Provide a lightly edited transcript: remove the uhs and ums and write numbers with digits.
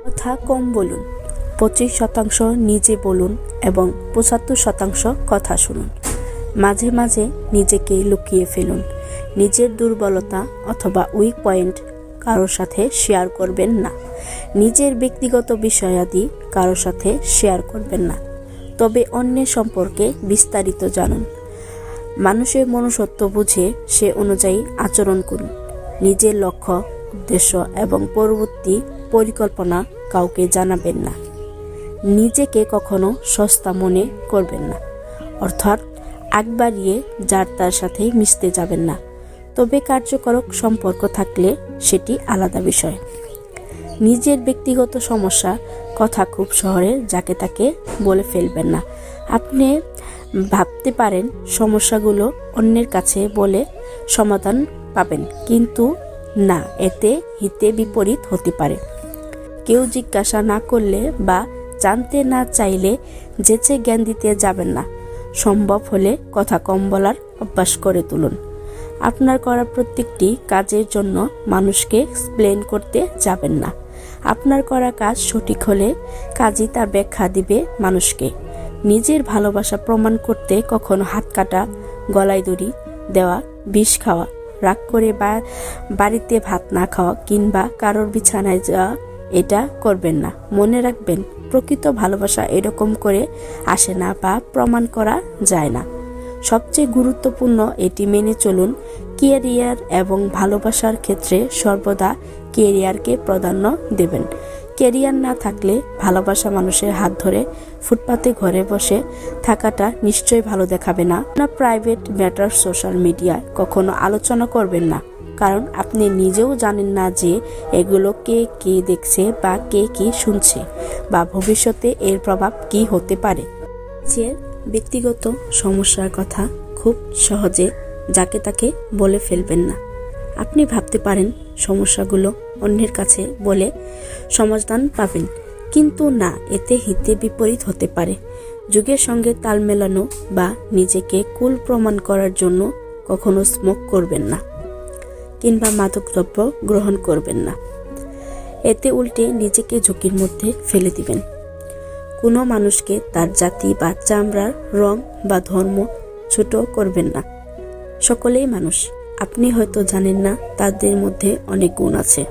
কথা কম বলুন, 25% নিজে বলুন এবং 75% কথা শুনুন। মাঝে মাঝে নিজেকে লুকিয়ে ফেলুন। নিজের দুর্বলতা অথবা উইক পয়েন্ট কারোর সাথে শেয়ার করবেন না। নিজের ব্যক্তিগত বিষয়াদি কারোর সাথে শেয়ার করবেন না, তবে অন্যের সম্পর্কে বিস্তারিত জানুন। মানুষের মনুষ্যত্ব বুঝে সে অনুযায়ী আচরণ করুন। নিজের লক্ষ্য, উদ্দেশ্য এবং পরবর্তী পরিকল্পনা কাউকে জানাবেন না। নিজেকে কখনো সস্তা মনে করবেন না, অর্থাৎ আগ বাড়িয়ে যার তার সাথে মিশতে যাবেন না। তবে কার্যকর সম্পর্ক থাকলে সেটি আলাদা বিষয়। নিজের ব্যক্তিগত সমস্যা কথা খুব শহরে যাকে তাকে বলে ফেলবেন না। আপনি ভাবতে পারেন সমস্যাগুলো অন্যের কাছে বলে সমাধান পাবেন, কিন্তু না, এতে হিতে বিপরীত হতে পারে। কেউ জিজ্ঞাসা না করলে বা জানতে না চাইলে যেচে জ্ঞান দিতে যাবেন না। সম্ভব হলে কথা কম বলার অভ্যাস করে তুলুন। আপনার করা প্রত্যেকটি কাজের জন্য মানুষকে এক্সপ্লেন করতে যাবেন না। আপনার করা কাজ সঠিক হলে কাজই তার ব্যাখ্যা দিবে মানুষকে। নিজের ভালোবাসা প্রমাণ করতে কখনো হাত কাটা, গলায় দড়ি দেওয়া, বিষ খাওয়া, রাগ করে বাড়িতে ভাত না খাওয়া কিংবা কারোর বিছানায় যাওয়া এটা করবেন না। মনে রাখবেন, প্রকৃত ভালোবাসা এরকম করে আসে না বা প্রমাণ করা যায় না। সবচেয়ে গুরুত্বপূর্ণ এটি মেনে চলুন, ক্যারিয়ার এবং ভালোবাসার ক্ষেত্রে সর্বদা ক্যারিয়ারকে প্রাধান্য দেবেন। ক্যারিয়ার না থাকলে ভালোবাসা মানুষের হাত ধরে ফুটপাতে ঘরে বসে থাকাটা নিশ্চয়ই ভালো দেখাবে না। আপনার প্রাইভেট ম্যাটার সোশ্যাল মিডিয়ায় কখনো আলোচনা করবেন না, কারণ আপনি নিজেও জানেন না যে এগুলো কে দেখছে বা কে কি শুনছে, বা ভবিষ্যতে এর প্রভাব কি হতে পারে। নিজের ব্যক্তিগত সমস্যার কথা খুব সহজে যাকে তাকে বলে ফেলবেন না। আপনি ভাবতে পারেন সমস্যাগুলো অন্যের কাছে বলে সমাধান পাবেন, কিন্তু না, এতে হিতে বিপরীত হতে পারে। যুগের সঙ্গে তাল মেলানো বা নিজেকে কুল প্রমাণ করার জন্য কখনো স্মোক করবেন না কিংবা মাদকদ্রব্য গ্রহণ করবেন না। এতে উল্টে নিজেকে ঝুঁকির মধ্যে ফেলে দিবেন। কোনো মানুষকে তার জাতি বা চামড়ার রং বা ধর্ম ছোট করবেন না। সকলেই মানুষ। আপনি হয়তো জানেন না তাদের মধ্যে অনেক গুণ আছে।